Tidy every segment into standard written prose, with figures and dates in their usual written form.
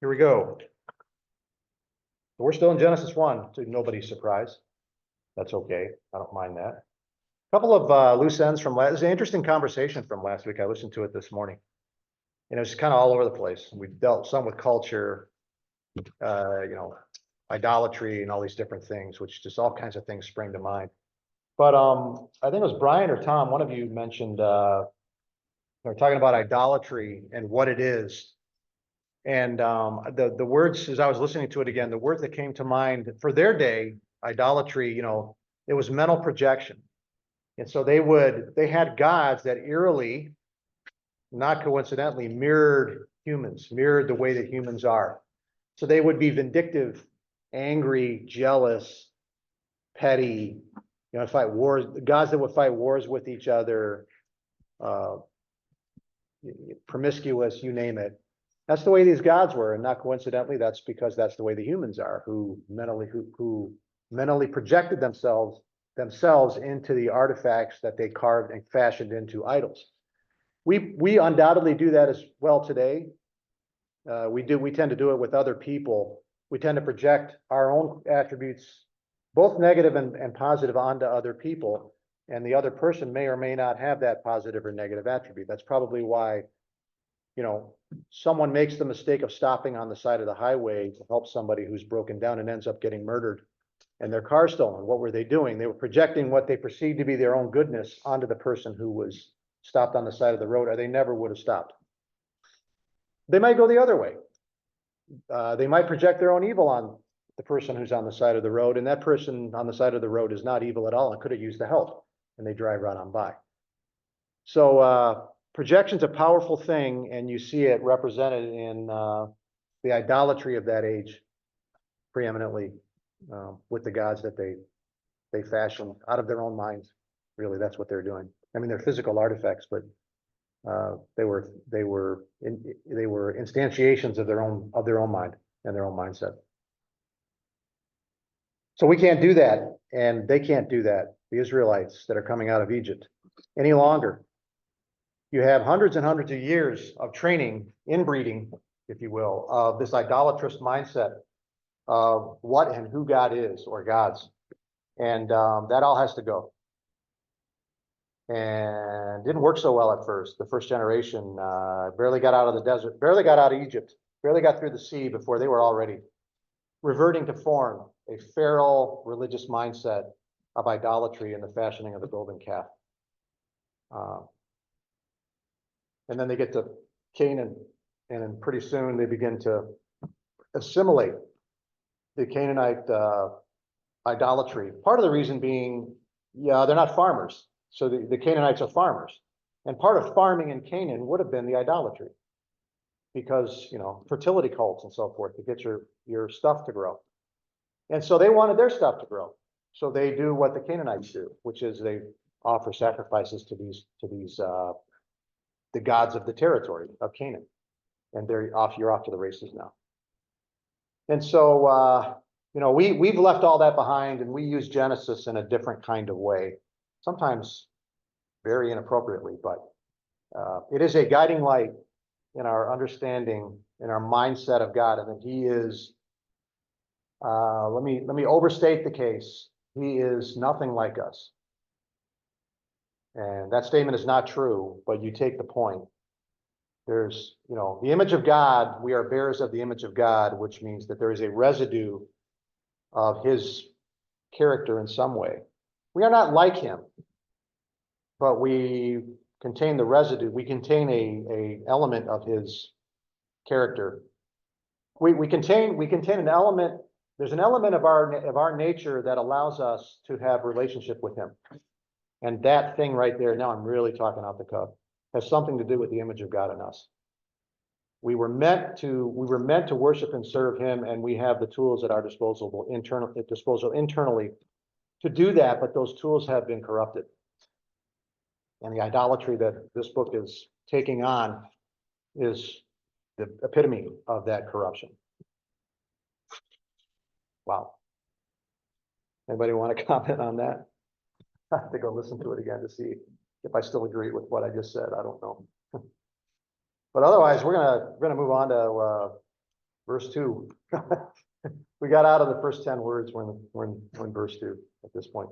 Here we go. We're still in Genesis 1, to nobody's surprise. That's okay. I don't mind that. A couple of loose ends from last. It was an interesting conversation from last week. I listened to it this morning. And it was kind of all over the place. We dealt some with culture, idolatry and all these different things, which just all kinds of things spring to mind. But I think it was Brian or Tom, one of you mentioned we're talking about idolatry and what it is. And the words, as I was listening to it again, the words that came to mind for their day, idolatry, it was mental projection. And so they had gods that eerily, not coincidentally, mirrored humans, mirrored the way that humans are. So they would be vindictive, angry, jealous, petty, fight wars, gods that would fight wars with each other, promiscuous, you name it. That's the way these gods were, and not coincidentally, that's because that's the way the humans are, who mentally projected themselves into the artifacts that they carved and fashioned into idols. We undoubtedly do that as well today. We tend to do it with other people. We tend to project our own attributes, both negative and positive, onto other people, and the other person may or may not have that positive or negative attribute. That's probably why someone makes the mistake of stopping on the side of the highway to help somebody who's broken down and ends up getting murdered and their car stolen. What were they doing? They were projecting what they perceived to be their own goodness onto the person who was stopped on the side of the road, or they never would have stopped. They might go the other way. They might project their own evil on the person who's on the side of the road, and that person on the side of the road is not evil at all and could have used the help, and they drive right on by. So projection's a powerful thing, and you see it represented in the idolatry of that age preeminently, with the gods that they fashioned out of their own minds. Really, that's what they're doing. I mean, they're physical artifacts, but they were instantiations of their own mind and their own mindset. So we can't do that, and they can't do that, the Israelites that are coming out of Egypt, any longer. You have hundreds and hundreds of years of training, inbreeding, if you will, of this idolatrous mindset of what and who God is, or gods. And that all has to go. And didn't work so well at first. The first generation barely got out of the desert, barely got out of Egypt, barely got through the sea before they were already reverting to form, a feral religious mindset of idolatry and the fashioning of the golden calf. And then they get to Canaan, and then pretty soon they begin to assimilate the Canaanite idolatry. Part of the reason being, they're not farmers. So the Canaanites are farmers. And part of farming in Canaan would have been the idolatry, because, fertility cults and so forth to get your stuff to grow. And so they wanted their stuff to grow. So they do what the Canaanites do, which is they offer sacrifices to these the gods of the territory of Canaan. And you're off to the races now. And so, we've left all that behind, and we use Genesis in a different kind of way, sometimes very inappropriately, but it is a guiding light in our understanding, in our mindset of God, and that He is, let me overstate the case. He is nothing like us. And that statement is not true, but you take the point. There's, the image of God, we are bearers of the image of God, which means that there is a residue of His character in some way. We are not like Him, but we contain the residue. We contain a element of His character. We contain an element. There's an element of our nature that allows us to have relationship with Him. And that thing right there, now I'm really talking out the cuff, has something to do with the image of God in us. We were meant to worship and serve Him, and we have the tools at our disposal internally to do that, but those tools have been corrupted. And the idolatry that this book is taking on is the epitome of that corruption. Wow. Anybody want to comment on that? I have to go listen to it again to see if I still agree with what I just said. I don't know. But otherwise, we're gonna move on to verse 2. We got out of the first 10 words when verse 2 at this point.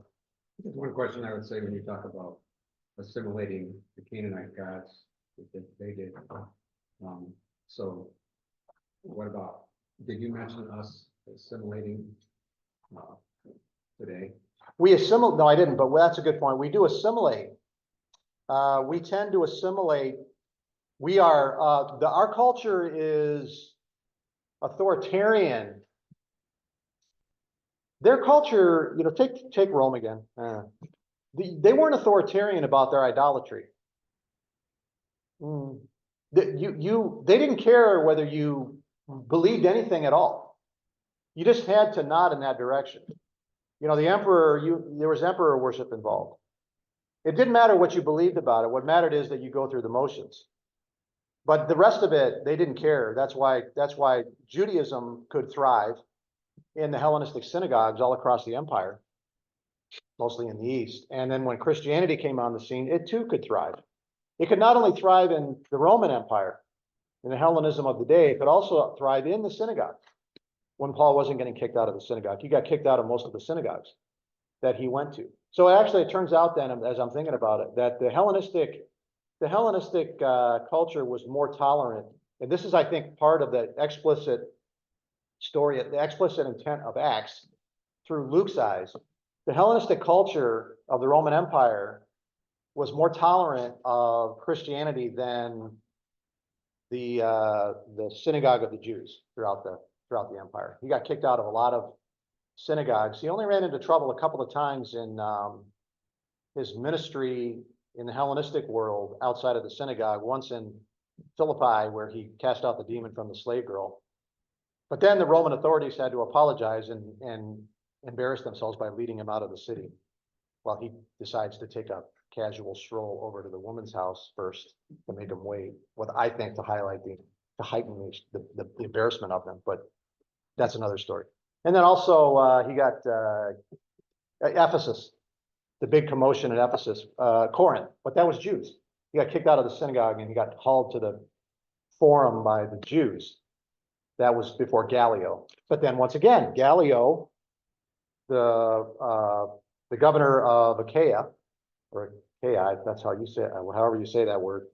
There's one question I would say when you talk about assimilating the Canaanite gods that they did. So what about, did you mention us assimilating today? We assimilate, no, I didn't, but that's a good point. We do assimilate. We tend to assimilate. We are, our culture is authoritarian. Their culture, take Rome again. They weren't authoritarian about their idolatry. They didn't care whether you believed anything at all. You just had to nod in that direction. The emperor, there was emperor worship involved. It didn't matter what you believed about it. What mattered is that you go through the motions. But the rest of it, they didn't care. That's why Judaism could thrive in the Hellenistic synagogues all across the empire, mostly in the East. And then when Christianity came on the scene, it too could thrive. It could not only thrive in the Roman Empire, in the Hellenism of the day, it could also thrive in the synagogue. When Paul wasn't getting kicked out of the synagogue, he got kicked out of most of the synagogues that he went to. So actually, it turns out then, as I'm thinking about it, that the Hellenistic culture was more tolerant. And this is, I think, part of the explicit story, the explicit intent of Acts through Luke's eyes. The Hellenistic culture of the Roman Empire was more tolerant of Christianity than the synagogue of the Jews throughout the empire. He got kicked out of a lot of synagogues. He only ran into trouble a couple of times in his ministry in the Hellenistic world outside of the synagogue, once in Philippi, where he cast out the demon from the slave girl. But then the Roman authorities had to apologize and embarrass themselves by leading him out of the city, while he decides to take a casual stroll over to the woman's house first to make him wait, what I think to heighten the embarrassment of them. But that's another story. And then also he got Ephesus, the big commotion at Ephesus, Corinth, but that was Jews. He got kicked out of the synagogue and he got hauled to the forum by the Jews. That was before Gallio. But then once again, Gallio, the governor of Achaia, or Achaia, that's how you say it, however you say that word.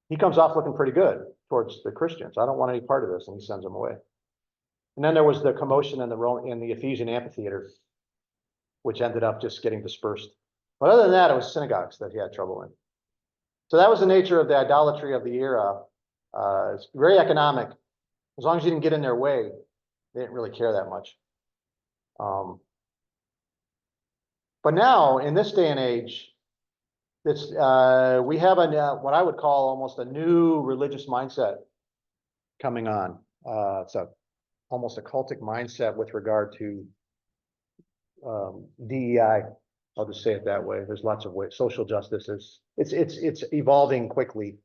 He comes off looking pretty good towards the Christians. I don't want any part of this, and he sends them away. And then there was the commotion in the Ephesian amphitheater, which ended up just getting dispersed. But other than that, it was synagogues that he had trouble in. So that was the nature of the idolatry of the era. It's very economic. As long as you didn't get in their way, they didn't really care that much. But now, in this day and age, we have what I would call almost a new religious mindset coming on. It's almost a cultic mindset with regard to DEI. I'll just say it that way. There's lots of ways. Social justice it's evolving quickly.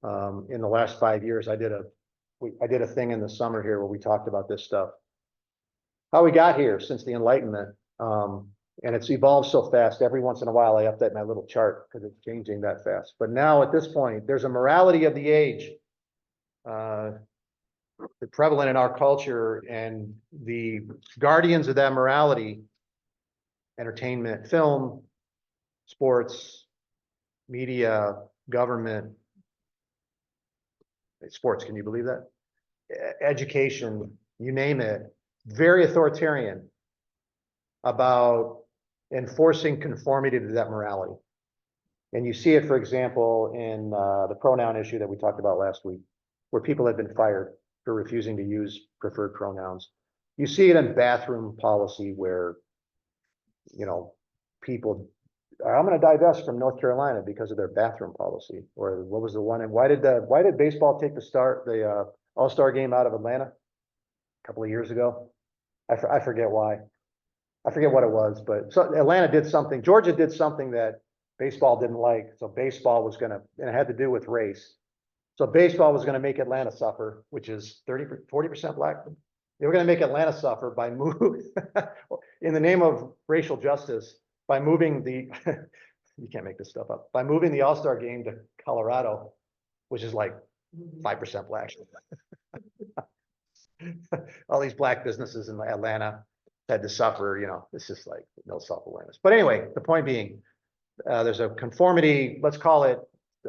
In the last 5 years, I did a thing in the summer here where we talked about this stuff, how we got here since the Enlightenment. And it's evolved so fast. Every once in a while, I update my little chart because it's changing that fast. But now at this point, there's a morality of the age prevalent in our culture, and the guardians of that morality, entertainment, film, sports, media, government, sports, can you believe that? Education, you name it, very authoritarian about enforcing conformity to that morality. And you see it, for example, in the pronoun issue that we talked about last week, where people have been fired for refusing to use preferred pronouns. You see it in bathroom policy where, people, I'm going to divest from North Carolina because of their bathroom policy. Or what was the one? And why did baseball take the All-Star game out of Atlanta a couple of years ago? I forget why. I forget what it was, but so Atlanta did something. Georgia did something that baseball didn't like. So baseball was and it had to do with race. So baseball was going to make Atlanta suffer, which is 40% black. They were going to make Atlanta suffer by in the name of racial justice, by moving you can't make this stuff up, by moving the All-Star game to Colorado, which is like 5% black. All these black businesses in Atlanta had to suffer, it's just like no self-awareness. But anyway, the point being, there's a conformity, let's call it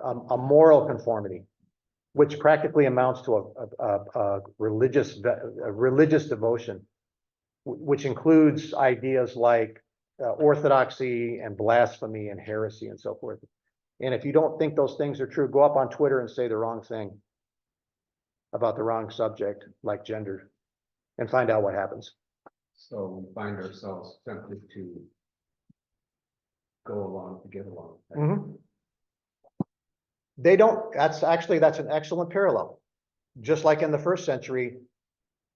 a moral conformity, which practically amounts to a religious devotion, which includes ideas like orthodoxy and blasphemy and heresy and so forth. And if you don't think those things are true, go up on Twitter and say the wrong thing about the wrong subject, like gender, and find out what happens. So we find ourselves tempted to go along to get along. Mhm. They don't, that's an excellent parallel. Just like in the first century,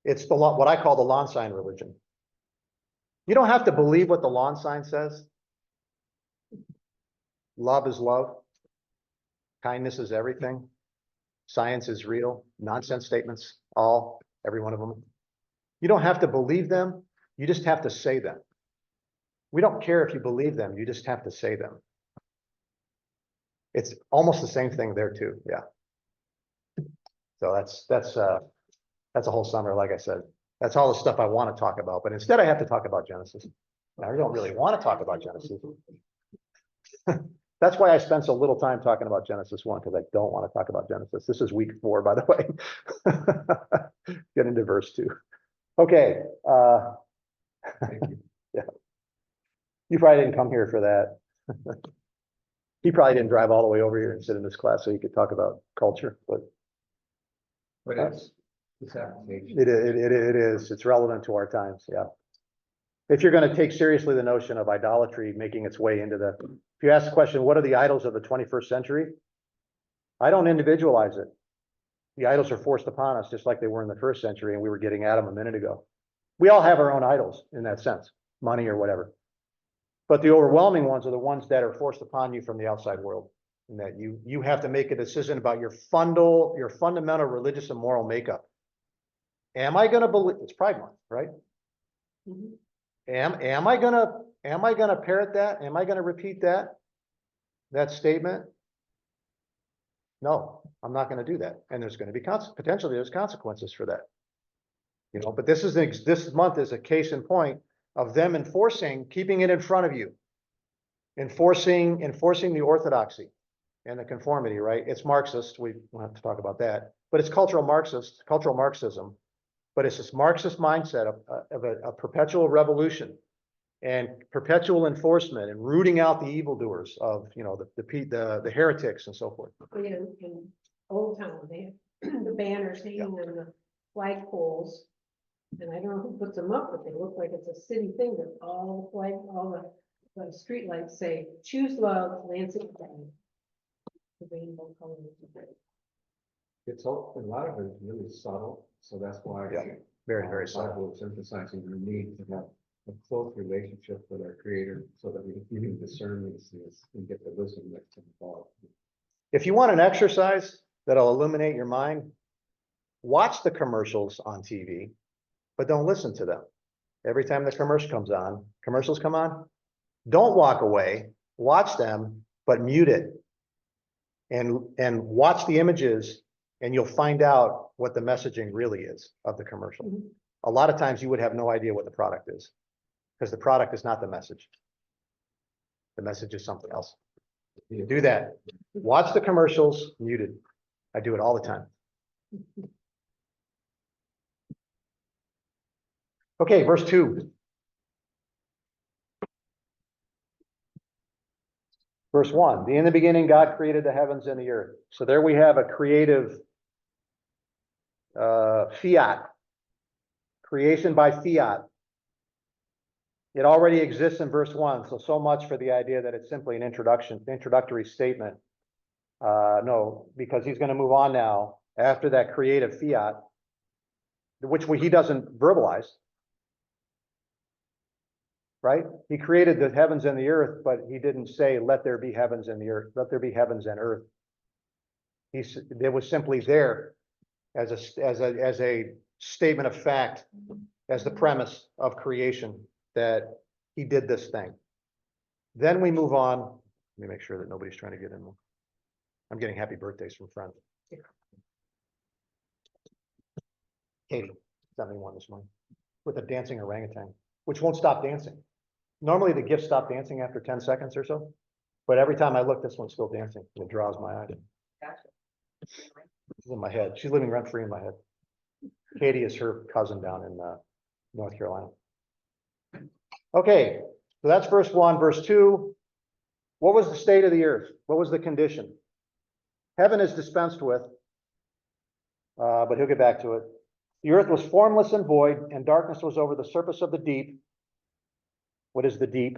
it's the law, what I call the lawn sign religion. You don't have to believe what the lawn sign says. Love is love. Kindness is everything. Science is real. Nonsense statements, every one of them. You don't have to believe them. You just have to say them. We don't care if you believe them. You just have to say them. It's almost the same thing there too. Yeah. So that's a whole summer. Like I said, that's all the stuff I want to talk about, but instead I have to talk about Genesis. I don't really want to talk about Genesis. That's why I spent so little time talking about Genesis 1, because I don't want to talk about Genesis. This is week 4, by the way. Get into verse 2. Okay. Thank you. Yeah. You probably didn't come here for that. He probably didn't drive all the way over here and sit in this class so you could talk about culture, but It's application. it is. It's relevant to our times. Yeah. If you're going to take seriously the notion of idolatry making its way into if you ask the question, what are the idols of the 21st century? I don't individualize it. The idols are forced upon us just like they were in the first century, and we were getting at them a minute ago. We all have our own idols in that sense, money or whatever. But the overwhelming ones are the ones that are forced upon you from the outside world, and that you have to make a decision about your fundamental religious and moral makeup. Am I going to believe? It's Pride Month, right? Mhm. Am I gonna parrot that? Am I gonna repeat that statement? No, I'm not gonna do that. And there's gonna be potentially there's consequences for that. But this month is a case in point of them keeping it in front of you, enforcing the orthodoxy and the conformity, right? It's Marxist. We won't have to talk about that, but it's cultural Marxism. But it's this Marxist mindset of a perpetual revolution and perpetual enforcement and rooting out the evildoers of, the heretics and so forth. In Old Town, they have the banners hanging on the flagpoles. And I don't know who puts them up, but they look like it's a city thing that all the streetlights say, choose love, Lansing County. The rainbow colors. A lot of it is really subtle, so that's why. Yeah, very, very the subtle. Bible is emphasizing the need to have a close relationship with our Creator, so that we can discern these things and get the wisdom that's involved. If you want an exercise that'll illuminate your mind, watch the commercials on TV, but don't listen to them. Every time the commercials come on, don't walk away, watch them, but mute it. And watch the images, and you'll find out what the messaging really is of the commercial. Mhm. A lot of times you would have no idea what the product is, because the product is not the message. The message is something else. Do that. Watch the commercials muted. I do it all the time. Okay, verse 2. Verse 1, in the beginning, God created the heavens and the earth. So there we have a creative fiat, creation by fiat. It already exists in verse 1, so much for the idea that it's simply an introductory statement. No, because he's going to move on now after that creative fiat, which he doesn't verbalize. Right? He created the heavens and the earth, but he didn't say, let there be heavens and the earth, let there be heavens and earth. It was simply there as a statement of fact, as the premise of creation, that he did this thing. Then we move on. Let me make sure that nobody's trying to get in. I'm getting happy birthdays from friends. Katie sent me one this morning with a dancing orangutan, which won't stop dancing. Normally the GIFs stop dancing after 10 seconds or so, but every time I look, this one's still dancing. It draws my eye. She's in my head. She's living rent free in my head. Katie is her cousin down in North Carolina. Okay, so that's verse 1. Verse 2. What was the state of the earth? What was the condition? Heaven is dispensed with, but he'll get back to it. The earth was formless and void, and darkness was over the surface of the deep. What is the deep?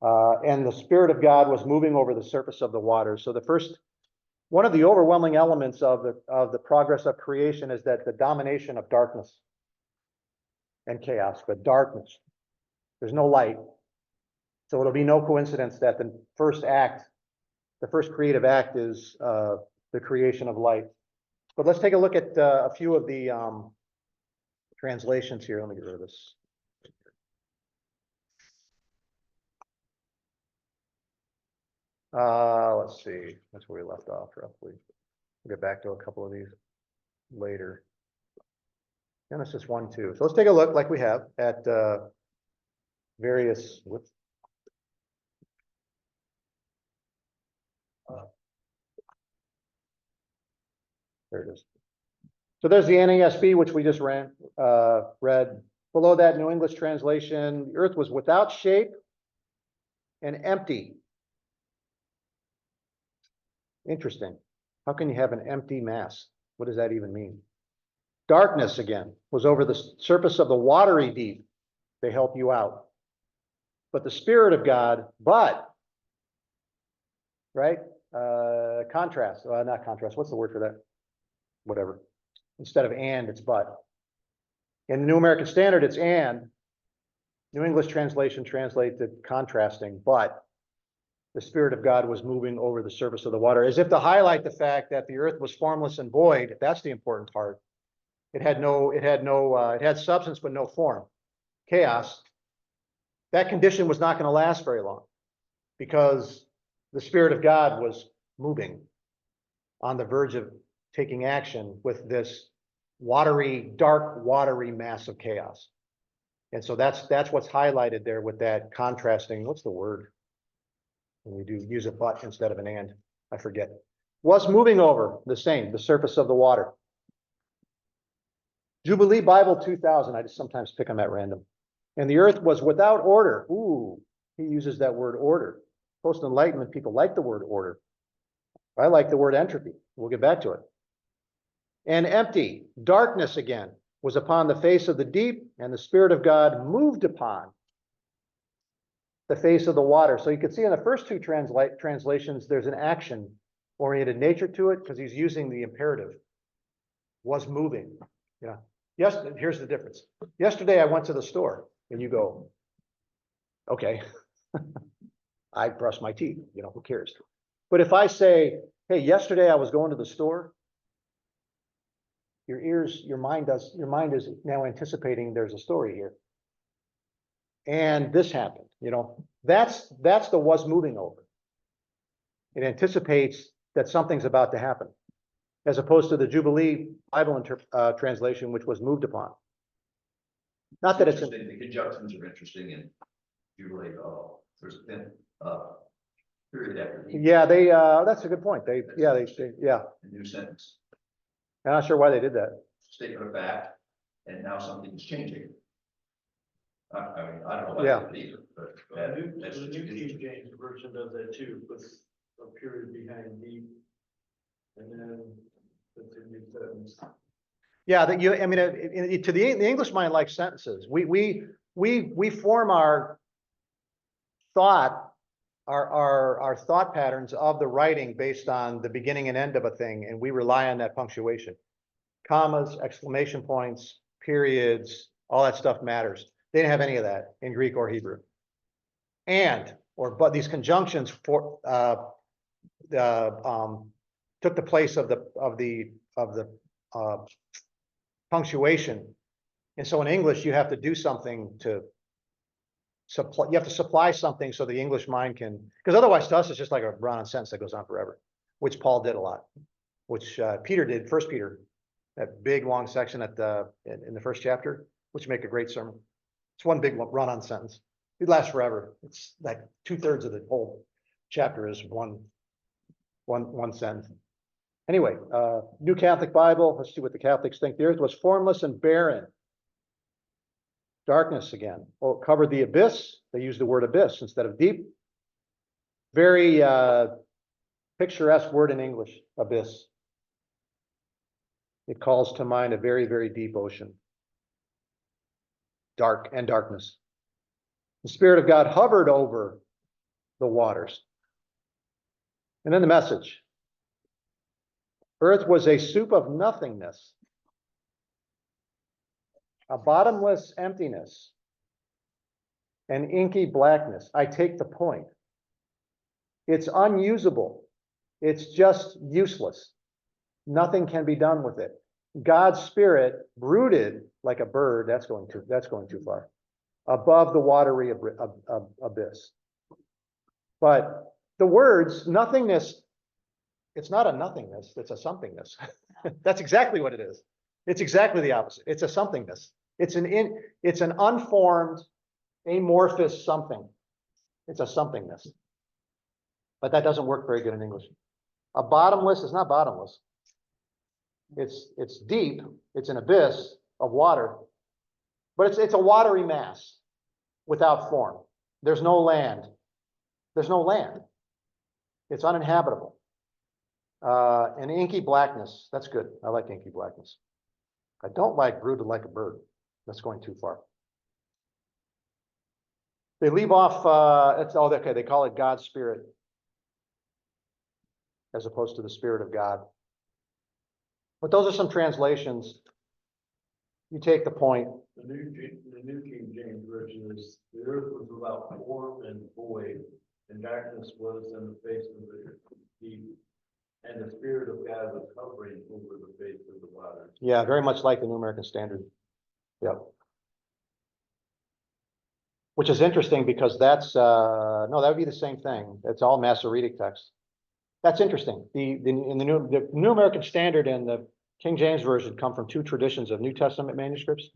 And the Spirit of God was moving over the surface of the waters. So one of the overwhelming elements of the progress of creation is that the domination of darkness and chaos, but darkness. There's no light. So it'll be no coincidence that the first creative act is the creation of light. But let's take a look at a few of the translations here. Let me get rid of this. Let's see. That's where we left off roughly. We'll get back to a couple of these later. Genesis 1:2. So let's take a look, like we have, at various. Whoops. There it is. So there's the NASB, which we just read. Below that, New English translation, the earth was without shape and empty. Interesting. How can you have an empty mass? What does that even mean? Darkness, again, was over the surface of the watery deep. They help you out. But the Spirit of God, right? Contrast, not contrast. What's the word for that? Whatever. Instead of and, it's but. In the New American Standard, it's and. New English translation translates it contrasting, but the Spirit of God was moving over the surface of the water, as if to highlight the fact that the earth was formless and void. That's the important part. It had substance, but no form. Chaos. That condition was not going to last very long because the Spirit of God was moving on the verge of taking action with this dark, watery mass of chaos. And so that's what's highlighted there with that contrasting. What's the word? When you use a but instead of an and, I forget. Was moving over the surface of the water. Jubilee Bible 2000, I just sometimes pick them at random. And the earth was without order. Ooh, he uses that word order. Post-Enlightenment people like the word order. I like the word entropy. We'll get back to it. And empty, darkness again, was upon the face of the deep, and the Spirit of God moved upon the face of the water. So you can see in the first two translations, there's an action-oriented nature to it because he's using the imperative. Was moving. Yeah. Yes, here's the difference. Yesterday I went to the store and you go, okay, I brushed my teeth, who cares? But if I say, hey, yesterday I was going to the store, your mind is now anticipating there's a story here. And this happened, that's the was moving over. It anticipates that something's about to happen, as opposed to the Jubilee Bible translation, which was moved upon. Not that it's the conjunctions are interesting in Jubilee. There's been period after the yeah, that's a good point. They a new sentence, I'm not sure why they did that. statement of fact, and now something is changing. I mean, I don't know Yeah. about that either, but that's The just New King interesting. James Version does that too, puts a period behind deep. And then it's a new sentence. Yeah, that to the English mind likes sentences. We form our thought, our thought patterns of the writing based on the beginning and end of a thing, and we rely on that punctuation. Commas, exclamation points, periods, all that stuff matters. They didn't have any of that in Greek or Hebrew. But these conjunctions took the place of the punctuation. And so in English, you have to do something to supply. You have to supply something so the English mind can, because otherwise to us it's just like a run-on sentence that goes on forever, which Paul did a lot, which Peter did. First Peter that big, long section at the, in the first chapter, which make a great sermon. It's one big run-on sentence. It lasts forever. It's like 2/3 of the whole chapter is one sentence. Anyway, New Catholic Bible, let's see what the Catholics think. The earth was formless and barren. Darkness again. Oh, it covered the abyss. They use the word abyss instead of deep. Very picturesque word in English, abyss. It calls to mind a very, very deep ocean. Dark and darkness. The Spirit of God hovered over the waters. And then the message. Earth was a soup of nothingness, a bottomless emptiness, an inky blackness. I take the point. It's unusable. It's just useless. Nothing can be done with it. God's Spirit brooded like a bird. That's going too far. Above the watery abyss. But the words nothingness, it's not a nothingness, it's a somethingness. That's exactly what it is. It's exactly the opposite. It's a somethingness. It's an unformed, amorphous something. It's a somethingness. But that doesn't work very good in English. A bottomless is not bottomless. It's deep, it's an abyss of water, but it's a watery mass without form. There's no land. There's no land. It's uninhabitable. An inky blackness. That's good. I like inky blackness. I don't like brooded like a bird. That's going too far. They leave off, okay, they call it God's Spirit as opposed to the Spirit of God. But those are some translations. You take the point. The New King James Version is, the earth was without form and void, and darkness was in the face of the deep, and the Spirit of God was hovering over the face of the waters. Yeah, very much like the New American Standard. Yep. Which is interesting because that's, no, that would be the same thing. It's all Masoretic text. That's interesting. The New American Standard and the King James Version come from two traditions of New Testament manuscripts.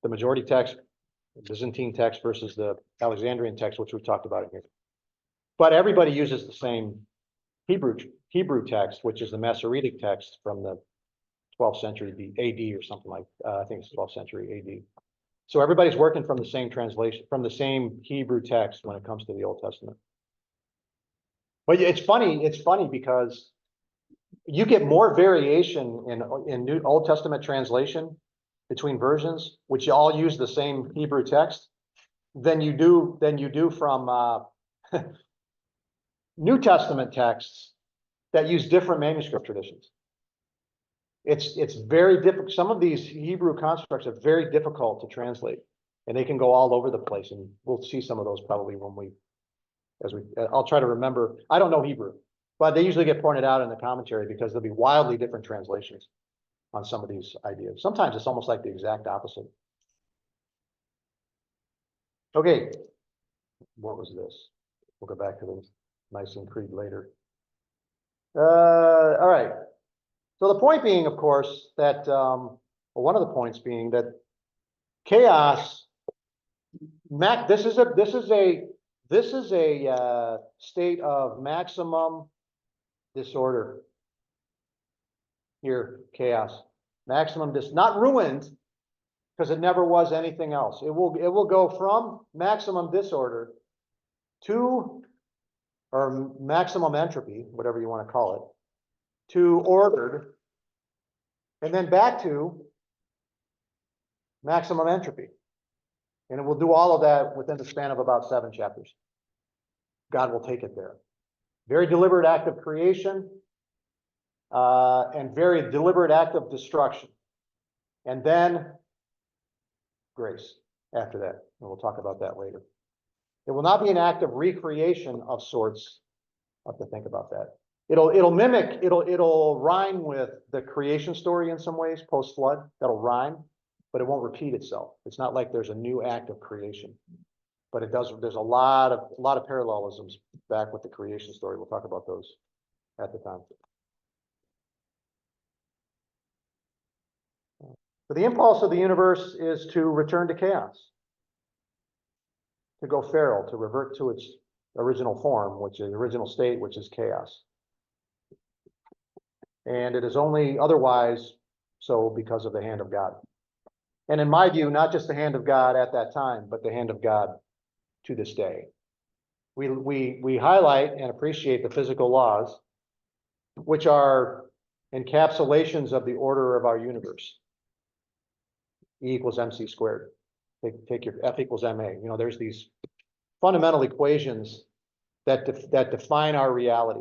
The majority text, Byzantine text versus the Alexandrian text, which we've talked about in here. But everybody uses the same Hebrew text, which is the Masoretic text from the 12th century AD or something like, I think it's 12th century AD. So everybody's working from the same translation, from the same Hebrew text when it comes to the Old Testament. But it's funny because you get more variation in New Old Testament translation between versions, which all use the same Hebrew text, than you do from New Testament texts that use different manuscript traditions. It's very difficult. Some of these Hebrew constructs are very difficult to translate, and they can go all over the place. And we'll see some of those probably I'll try to remember. I don't know Hebrew, but they usually get pointed out in the commentary because there'll be wildly different translations on some of these ideas. Sometimes it's almost like the exact opposite. Okay, what was this? We'll go back to the Nicene Creed later. All right. So the point being, of course, that one of the points being that chaos. This is a state of maximum disorder. Here, chaos, maximum not ruined, because it never was anything else. It will go from maximum disorder to, or maximum entropy, whatever you want to call it, to ordered, and then back to maximum entropy. And it will do all of that within the span of about 7 chapters. God will take it there. Very deliberate act of creation, and very deliberate act of destruction. And then grace after that. And we'll talk about that later. It will not be an act of recreation of sorts. I'll have to think about that. It'll rhyme with the creation story in some ways, post-flood. That'll rhyme, but it won't repeat itself. It's not like there's a new act of creation, but it does. There's a lot of parallelisms back with the creation story. We'll talk about those at the time. But the impulse of the universe is to return to chaos, to go feral, to revert to its original form, which is original state, which is chaos. And it is only otherwise so because of the hand of God. And in my view, not just the hand of God at that time, but the hand of God to this day. We highlight and appreciate the physical laws, which are encapsulations of the order of our universe. E equals mc squared. Take your F equals ma. You know, there's these fundamental equations that define our reality,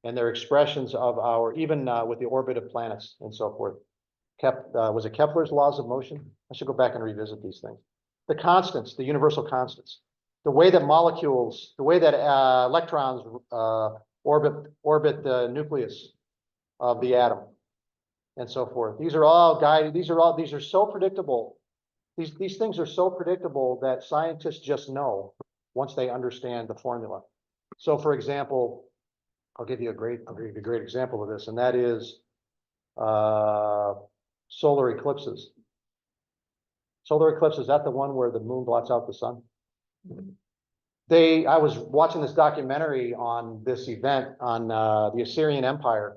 and they're expressions of our, even with the orbit of planets and so forth. Was it Kepler's laws of motion? I should go back and revisit these things. The constants, the universal constants, the way that molecules, the way that electrons orbit the nucleus of the atom, and so forth. These are all guided. These are so predictable. These things are so predictable that scientists just know once they understand the formula. So, for example, I'll give you a great example of this, and that is solar eclipses. Solar eclipse, is that the one where the moon blots out the sun? I was watching this documentary on this event on the Assyrian Empire,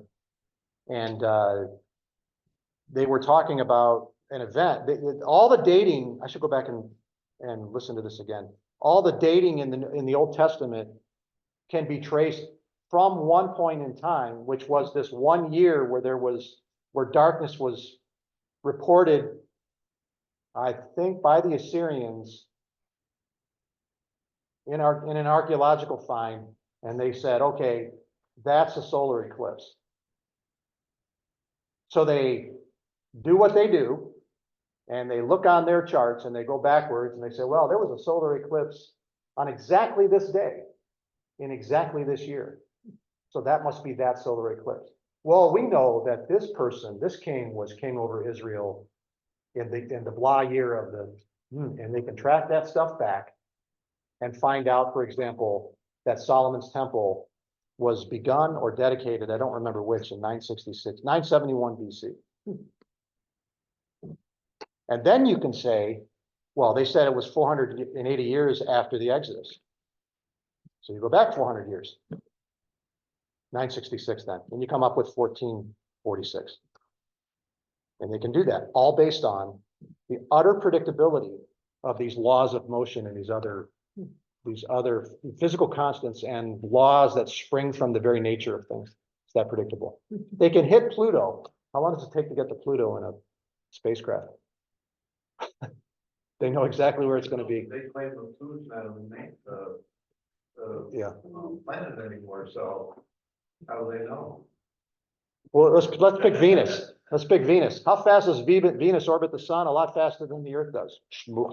and they were talking about an event. All the dating, I should go back and listen to this again. All the dating in the Old Testament can be traced from one point in time, which was this 1 year where darkness was reported, I think, by the Assyrians in an archaeological find, and they said, okay, that's a solar eclipse. So they do what they do, and they look on their charts and they go backwards and they say, well, there was a solar eclipse on exactly this day in exactly this year. So that must be that solar eclipse. Well, we know that this person, this king, was king over Israel in the blah year of and they can track that stuff back and find out, for example, that Solomon's temple was begun or dedicated, I don't remember which, in 971 BC. And then you can say, well, they said it was 480 years after the Exodus. So you go back 400 years. 966 then, and you come up with 1446. And they can do that, all based on the utter predictability of these laws of motion and these other physical constants and laws that spring from the very nature of things. It's that predictable. They can hit Pluto. How long does it take to get to Pluto in a spacecraft? They know exactly where it's going to be. They claim the Pluto's not on Yeah. the planet anymore, so how do they know? Well, let's pick Venus. Let's pick Venus. How fast does Venus orbit the sun? A lot faster than the Earth does.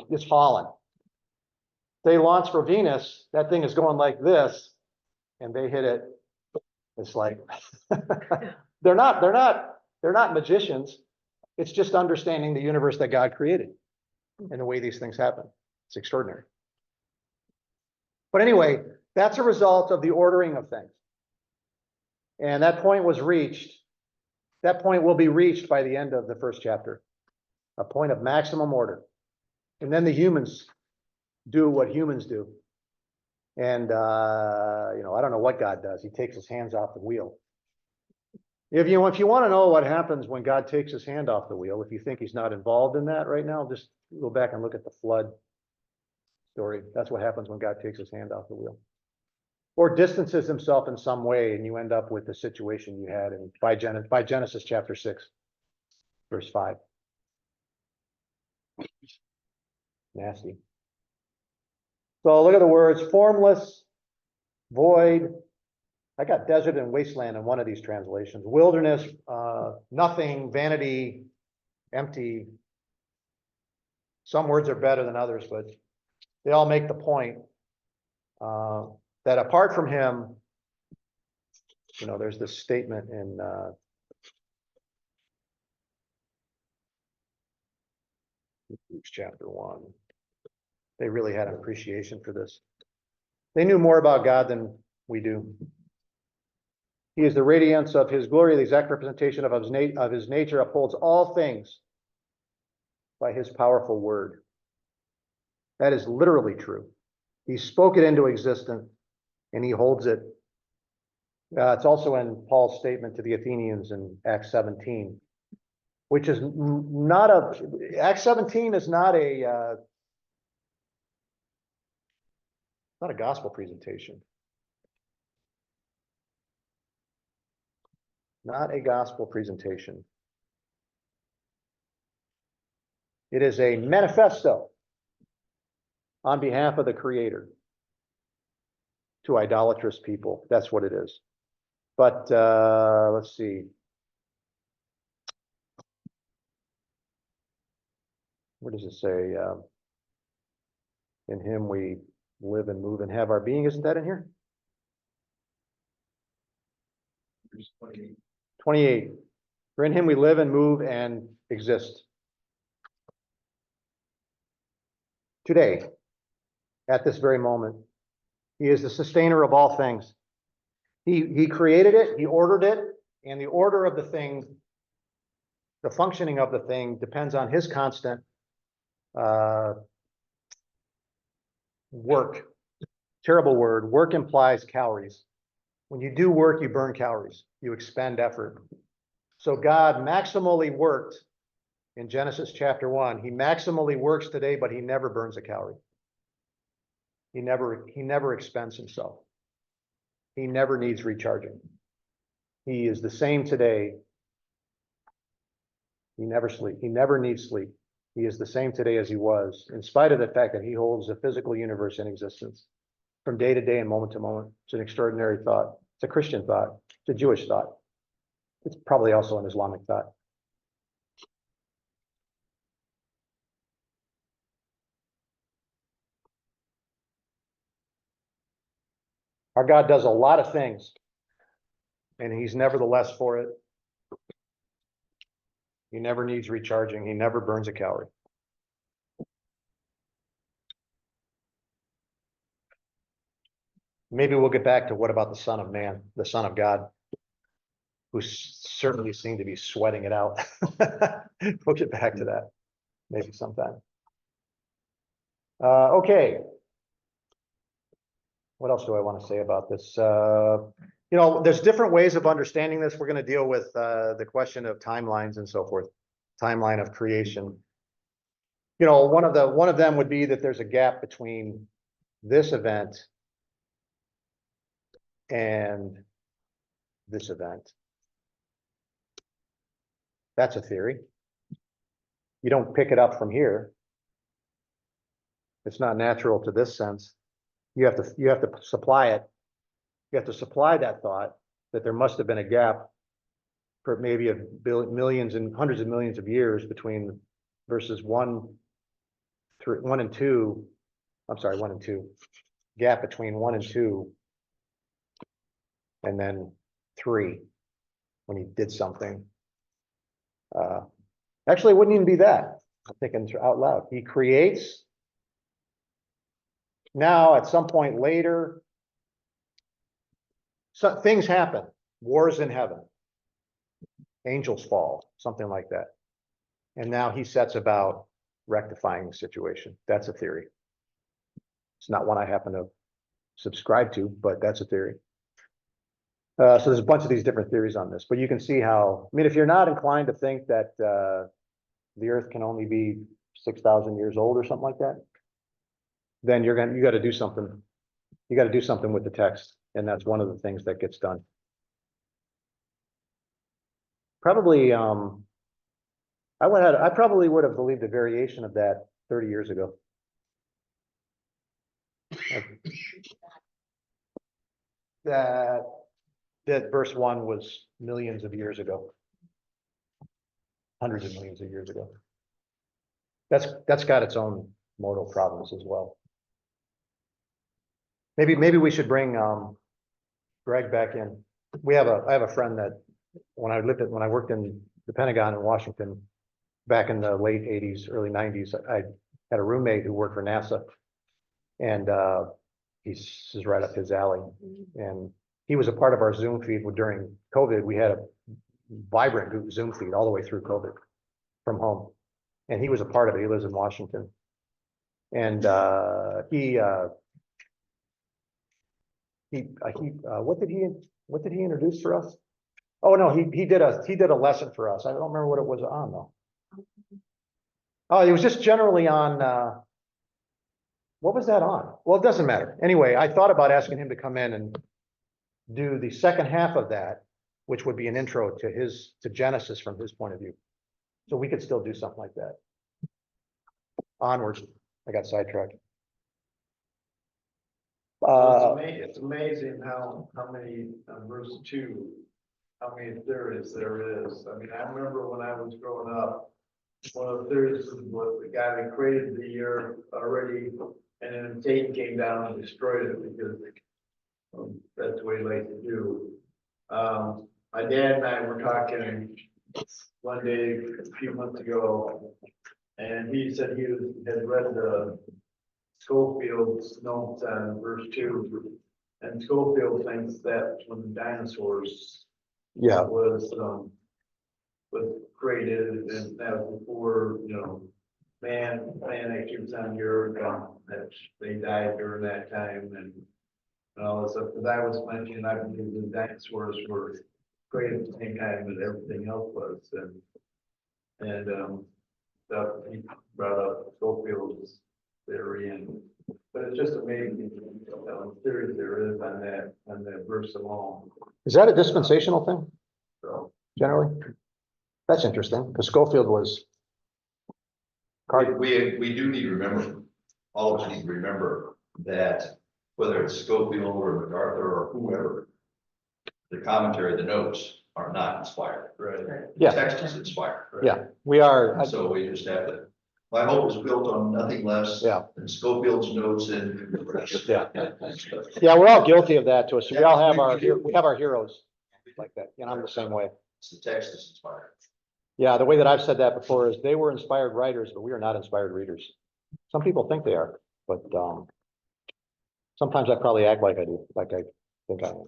It's hauling. They launch for Venus. That thing is going like this, and they hit it. It's like they're not magicians. It's just understanding the universe that God created and the way these things happen. It's extraordinary. But anyway, that's a result of the ordering of things. And that point was reached. That point will be reached by the end of the first chapter, a point of maximum order. And then the humans do what humans do. And, I don't know what God does. He takes his hands off the wheel. If you want to know what happens when God takes his hand off the wheel, if you think he's not involved in that right now, just go back and look at the flood story. That's what happens when God takes his hand off the wheel. Or distances himself in some way, and you end up with the situation you had by Genesis chapter 6, verse 5. Nasty. So look at the words: formless, void. I got desert and wasteland in one of these translations. Wilderness, nothing, vanity, empty. Some words are better than others, but they all make the point that apart from him, there's this statement in Hebrews chapter 1. They really had an appreciation for this. They knew more about God than we do. He is the radiance of his glory, the exact representation of his nature, upholds all things by his powerful word. That is literally true. He spoke it into existence and he holds it. It's also in Paul's statement to the Athenians in Acts 17, which is not a, Acts 17 is not a gospel presentation. Not a gospel presentation. It is a manifesto on behalf of the Creator to idolatrous people. That's what it is. But let's see. What does it say? In him we live and move and have our being. Isn't that in here? Verse 28. 28. For in him we live and move and exist. Today, at this very moment, he is the sustainer of all things. He created it, he ordered it, and the order of the thing, the functioning of the thing depends on his constant work. Terrible word. Work implies calories. When you do work, you burn calories. You expend effort. So God maximally worked in Genesis chapter 1. He maximally works today, but he never burns a calorie. He never expends himself. He never needs recharging. He is the same today. He never sleeps. He never needs sleep. He is the same today as he was, in spite of the fact that he holds the physical universe in existence from day to day and moment to moment. It's an extraordinary thought. It's a Christian thought. It's a Jewish thought. It's probably also an Islamic thought. Our God does a lot of things, and he's nevertheless for it. He never needs recharging. He never burns a calorie. Maybe we'll get back to what about the Son of Man, the Son of God, who certainly seemed to be sweating it out. We'll get back to that maybe sometime. Okay. What else do I want to say about this? You know, there's different ways of understanding this. We're going to deal with the question of timelines and so forth, timeline of creation. You know, one of them would be that there's a gap between this event and this event. That's a theory. You don't pick it up from here. It's not natural to this sense. You have to supply it. You have to supply that thought that there must have been a gap for maybe millions and hundreds of millions of years between verses 1 and 2. I'm sorry, 1 and 2. Gap between 1 and 2, and then 3 when he did something. Actually, it wouldn't even be that. I'm thinking out loud. He creates. Now, at some point later, so things happen. Wars in heaven. Angels fall, something like that. And now he sets about rectifying the situation. That's a theory. It's not one I happen to subscribe to, but that's a theory. So there's a bunch of these different theories on this, but you can see how, I mean, if you're not inclined to think that the earth can only be 6,000 years old or something like that, then you got to do something. You got to do something with the text. And that's one of the things that gets done. Probably, I probably would have believed a variation of that 30 years ago. That verse 1 was millions of years ago. Hundreds of millions of years ago. That's got its own mortal problems as well. Maybe we should bring Greg back in. I have a friend that when I worked in the Pentagon in Washington back in the late 80s, early 90s, I had a roommate who worked for NASA, and this is right up his alley. And he was a part of our Zoom feed during COVID. We had a vibrant Zoom feed all the way through COVID from home. And he was a part of it. He lives in Washington. And what did he introduce for us? Oh, no, he did a lesson for us. I don't remember what it was on though. Oh, it was just generally on, what was that on? Well, it doesn't matter. Anyway, I thought about asking him to come in and do the second half of that, which would be an intro to Genesis from his point of view. So we could still do something like that. Onwards. I got sidetracked. It's amazing how many, verse 2, how many theories there is. I mean, I remember when I was growing up, one of the theories was the guy that created the earth already, and then Satan came down and destroyed it because that's what he likes to do. My dad and I were talking one day a few months ago, and he said had read the Schofield's notes on verse 2, and Schofield thinks that when the dinosaurs Yeah, was created, and that was before, man actually was on the earth, that they died during that time, and all this stuff. Because I was mentioning, I believe the dinosaurs were created at the same time that everything else was, and stuff he brought up Schofield's theory, but it's just amazing theory there is on that verse alone. is that a dispensational thing So generally? That's interesting because Schofield was. We do need to remember, all of us need to remember that whether it's Schofield or MacArthur or whoever, the commentary, the notes are not inspired. right. The Yeah. text is inspired. Yeah, we are. And so we just have to, my hope is built on nothing less Yeah. than Schofield's notes and. Yeah. Yeah, we're all guilty of that to us. We all have our heroes like that. I'm the same way. It's the text that's inspired. Yeah, the way that I've said that before is they were inspired writers, but we are not inspired readers. Some people think they are, but sometimes I probably act like I do, like I think I am.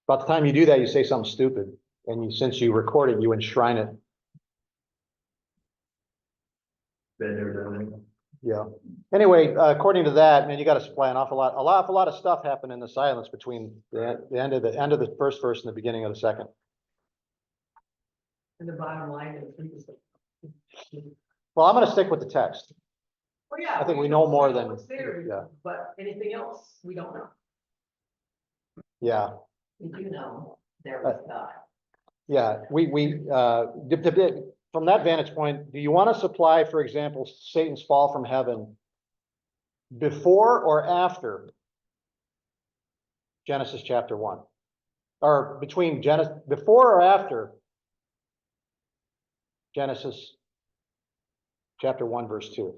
About the time you do that, you say something stupid, and since you record it, you enshrine it. Been there, done it. Yeah. Anyway, according to that, man, you got to supply an awful lot of stuff happened in the silence between the end of the first verse and the beginning of the second. And the bottom line is. Well, I'm going to stick with the text. Well, yeah. I think we know more than- what's there, yeah. But anything else, we don't know. Yeah. We do know there was God. Yeah, from that vantage point, do you want to supply, for example, Satan's fall from heaven before or after Genesis chapter 1? Or between before or after Genesis chapter 1, verse 2?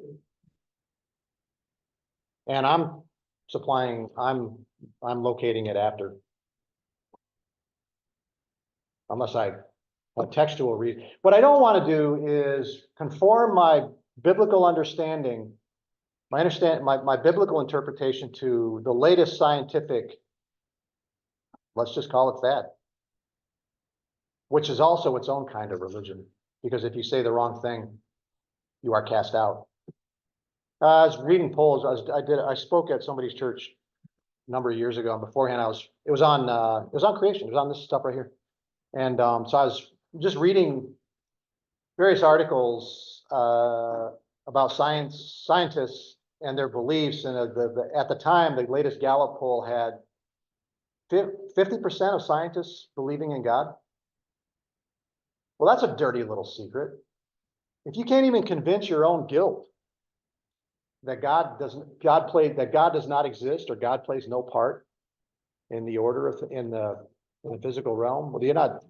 And I'm locating it after. Unless a textual read. What I don't want to do is conform my biblical understanding, my biblical interpretation to the latest scientific, let's just call it fad, which is also its own kind of religion. Because if you say the wrong thing, you are cast out. I was reading polls. I spoke at somebody's church a number of years ago, and beforehand it was on creation. It was on this stuff right here. And so I was just reading various articles about scientists and their beliefs. And at the time, the latest Gallup poll had 50% of scientists believing in God. Well, that's a dirty little secret. If you can't even convince your own guilt that God does not exist, or God plays no part in the order in the physical realm, well, you're not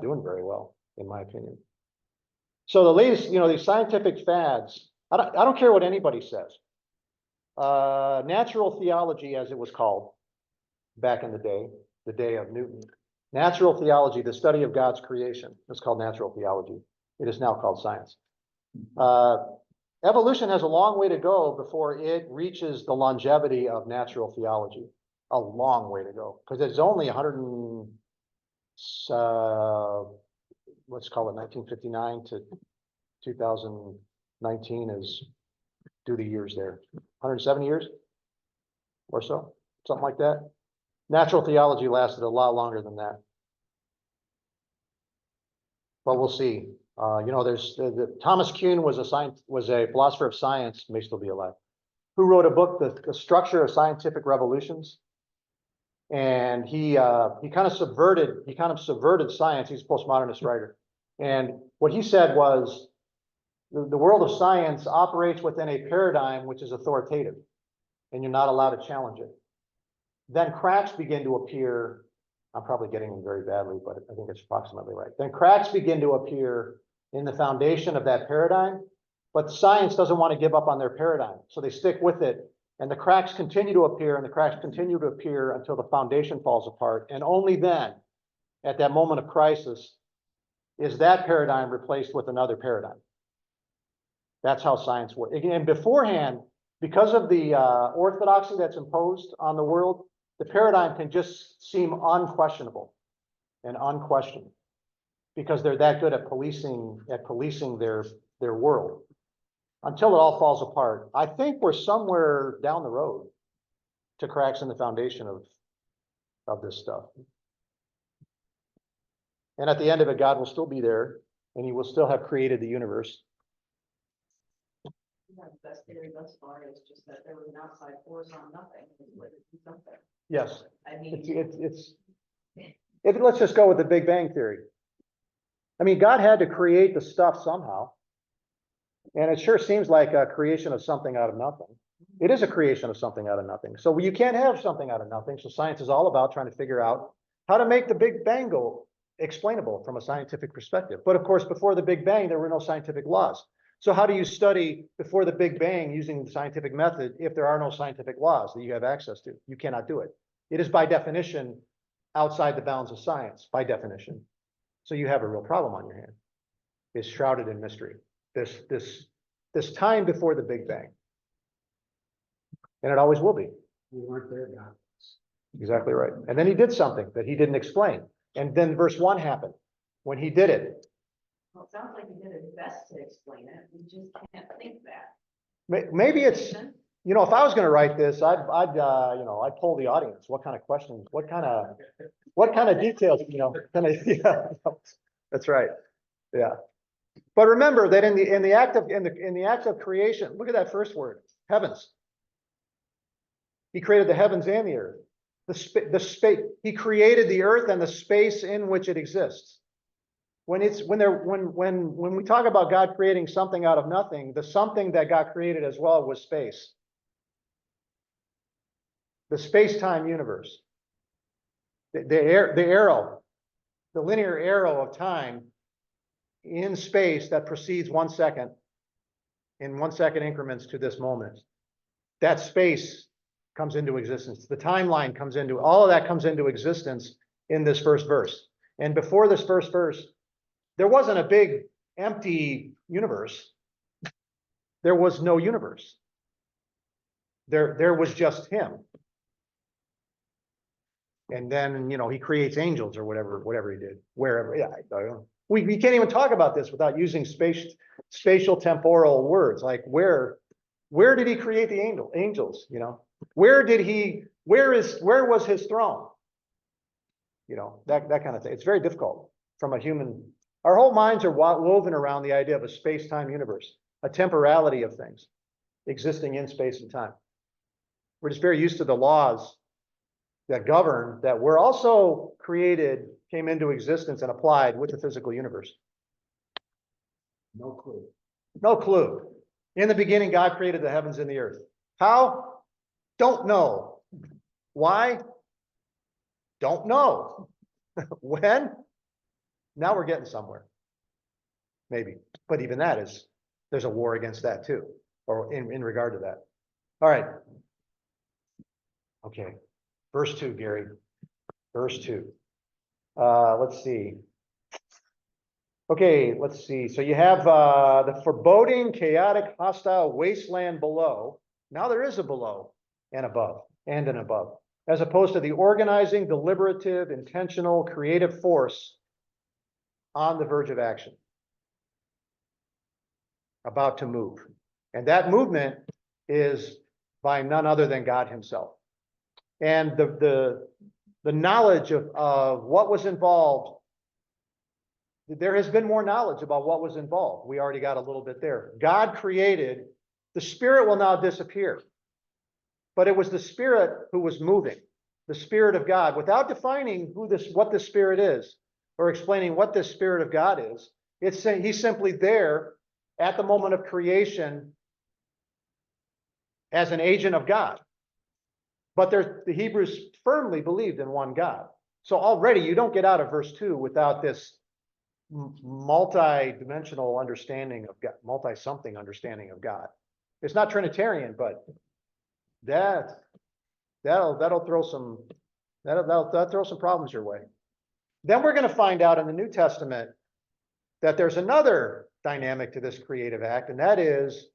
doing very well, in my opinion. So the latest, these scientific fads, I don't care what anybody says. Natural theology, as it was called back in the day of Newton. Natural theology, the study of God's creation, is called natural theology. It is now called science. Evolution has a long way to go before it reaches the longevity of natural theology. A long way to go, because it's only 1959 to 2019 is do the years there, 170 years or so, something like that. Natural theology lasted a lot longer than that. But we'll see. There's Thomas Kuhn was a philosopher of science, may still be alive, who wrote a book, The Structure of Scientific Revolutions. And he kind of subverted science. He's a postmodernist writer. And what he said was the world of science operates within a paradigm which is authoritative, and you're not allowed to challenge it. Then cracks begin to appear. I'm probably getting them very badly, but I think it's approximately right. Then cracks begin to appear in the foundation of that paradigm, but science doesn't want to give up on their paradigm. So they stick with it, and the cracks continue to appear, and the cracks continue to appear until the foundation falls apart. And only then, at that moment of crisis, is that paradigm replaced with another paradigm. That's how science works. And beforehand, because of the orthodoxy that's imposed on the world, the paradigm can just seem unquestionable and unquestioned because they're that good at policing their world until it all falls apart. I think we're somewhere down the road to cracks in the foundation of this stuff. And at the end of it, God will still be there and he will still have created the universe. The best theory thus far is just that there was an outside force on nothing. Something. Yes. I mean, Let's just go with the Big Bang Theory. I mean, God had to create the stuff somehow. And it sure seems like a creation of something out of nothing. It is a creation of something out of nothing. So you can't have something out of nothing. So science is all about trying to figure out how to make the Big Bang go explainable from a scientific perspective. But of course, before the Big Bang, there were no scientific laws. So how do you study before the Big Bang using the scientific method if there are no scientific laws that you have access to? You cannot do it. It is by definition outside the bounds of science, by definition. So you have a real problem on your hand. It's shrouded in mystery. This time before the Big Bang. And it always will be. We weren't there, God. Exactly right. And then he did something that he didn't explain. And then verse 1 happened. When he did it, well, it sounds like he did his best to explain it. We just can't think that. maybe it's, if I was going to write this, I'd poll the audience. What kind of questions, what kind of details, yeah, that's right. Yeah. But remember that in the act of creation, look at that first word, heavens. He created the heavens and the earth. The space, he created the earth and the space in which it exists. When we talk about God creating something out of nothing, the something that got created as well was space. The space-time universe. The arrow, the linear arrow of time in space that proceeds 1 second in 1 second increments to this moment. That space comes into existence. The timeline comes into, all of that comes into existence in this first verse. And before this first verse, there wasn't a big empty universe. There was no universe. There was just him. And then, he creates angels or whatever he did, wherever. Yeah, we can't even talk about this without using spatial temporal words. Like where did he create the angels? Where was his throne? That kind of thing. It's very difficult from a human. Our whole minds are woven around the idea of a space-time universe, a temporality of things existing in space and time. We're just very used to the laws that govern that were also created, came into existence and applied with the physical universe. No clue. No clue. In the beginning, God created the heavens and the earth. How? Don't know. Why? Don't know. When? Now we're getting somewhere. Maybe. But even that there's a war against that too, or in regard to that. All right. Okay. Verse 2, Gary. Verse 2. Let's see. Okay, let's see. So you have the foreboding, chaotic, hostile wasteland below. Now there is a below and above, and an above, as opposed to the organizing, deliberative, intentional, creative force on the verge of action. about to move. And that movement is by none other than God himself. And the knowledge of what was involved, there has been more knowledge about what was involved. We already got a little bit there. God created, the Spirit will now disappear. But it was the Spirit who was moving, the Spirit of God, without defining what this Spirit is, or explaining what this Spirit of God is. He's simply there at the moment of creation as an agent of God. But the Hebrews firmly believed in one God. So already you don't get out of verse 2 without this multi-dimensional understanding of God, multi-something understanding of God. It's not Trinitarian, but that'll throw some problems your way. Then we're going to find out in the New Testament that there's another dynamic to this creative act, and that is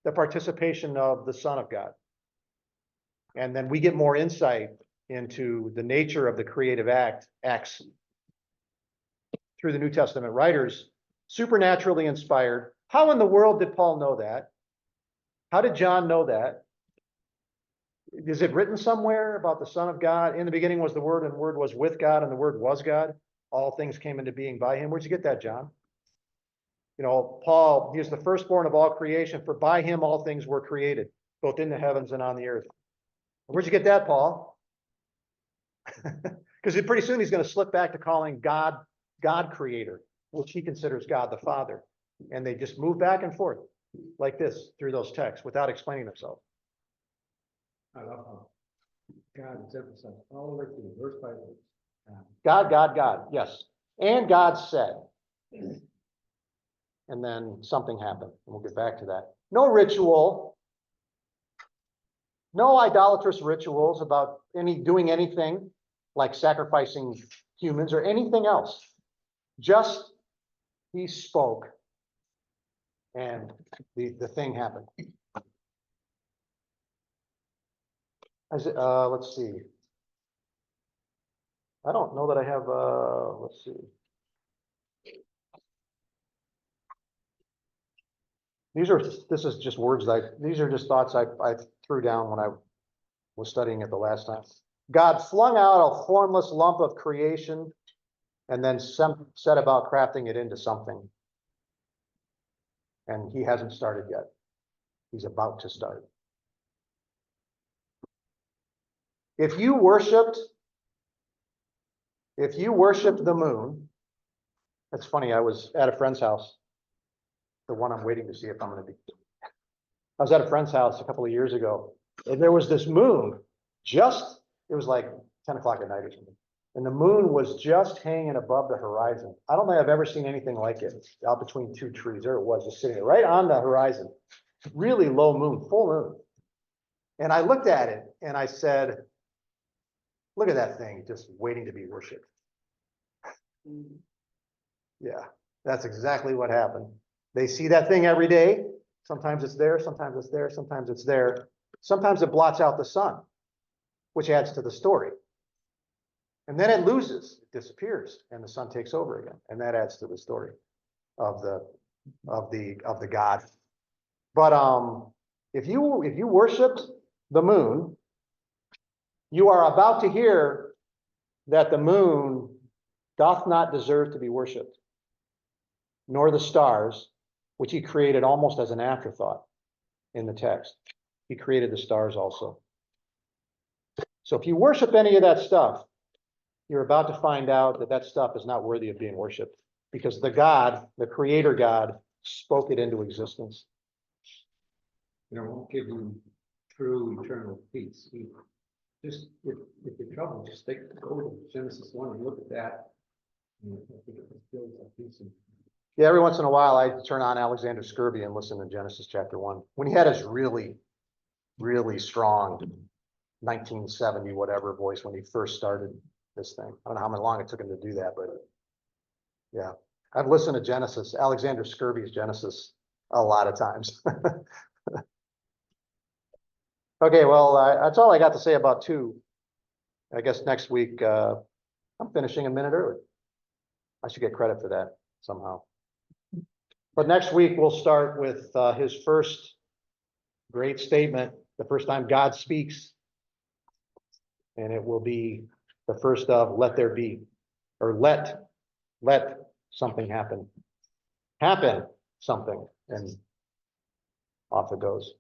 the participation of the Son of God. And then we get more insight into the nature of the creative acts through the New Testament writers, supernaturally inspired. How in the world did Paul know that? How did John know that? Is it written somewhere about the Son of God? In the beginning was the Word, and the Word was with God, and the Word was God. All things came into being by him. Where'd you get that, John? You know, Paul, he is the firstborn of all creation, for by him all things were created, both in the heavens and on the earth. Where'd you get that, Paul? Because pretty soon he's going to slip back to calling God creator, which he considers God the Father. And they just move back and forth like this through those texts without explaining themselves. I love how God is emphasized all the way through verse by verse. God, yes. And God said. And then something happened. And we'll get back to that. No ritual. No idolatrous rituals about doing anything like sacrificing humans or anything else. Just he spoke and the thing happened. Let's see. I don't know that I have, let's see. This is just words these are just thoughts I threw down when I was studying it the last time. God flung out a formless lump of creation and then set about crafting it into something. And he hasn't started yet. He's about to start. If you worshipped the moon, that's funny, I was at a friend's house, the one I'm waiting to see if I'm going to be. I was at a friend's house a couple of years ago, and there was this moon, it was like 10 o'clock at night or something, and the moon was just hanging above the horizon. I don't think I've ever seen anything like it, out between two trees. There it was, just sitting there, right on the horizon. Really low moon, full moon. And I looked at it, and I said, look at that thing, just waiting to be worshipped. Yeah, that's exactly what happened. They see that thing every day. Sometimes it's there, sometimes it's there, sometimes it's there. Sometimes it blots out the sun, which adds to the story. And then it loses, it disappears, and the sun takes over again. And that adds to the story of the God. But if you worshiped the moon, you are about to hear that the moon doth not deserve to be worshipped, nor the stars, which he created almost as an afterthought in the text. He created the stars also. So if you worship any of that stuff, you're about to find out that stuff is not worthy of being worshiped, because the creator God, spoke it into existence. You know, it won't give you true eternal peace. Just if you're troubled, just go to Genesis 1 and look at that. And I think it builds a peace. Yeah, every once in a while I turn on Alexander Scourby and listen to Genesis chapter 1. When he had his really, really strong 1970 whatever voice when he first started this thing. I don't know how long it took him to do that, but yeah. I've listened to Alexander Scourby's Genesis a lot of times. Okay, well, that's all I got to say about 2. I guess next week, I'm finishing a minute early. I should get credit for that somehow. But next week, we'll start with his first great statement, the first time God speaks. And it will be the first of let there be, or let something happen. Happen something, and off it goes.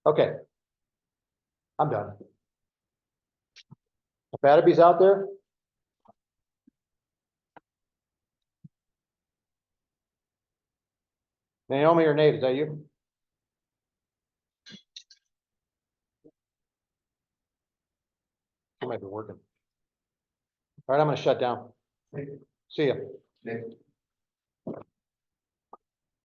Okay. I'm done. Batterby's out there? Naomi or Nate, is that you? You might be working. All right, I'm gonna shut down. See ya. Nick?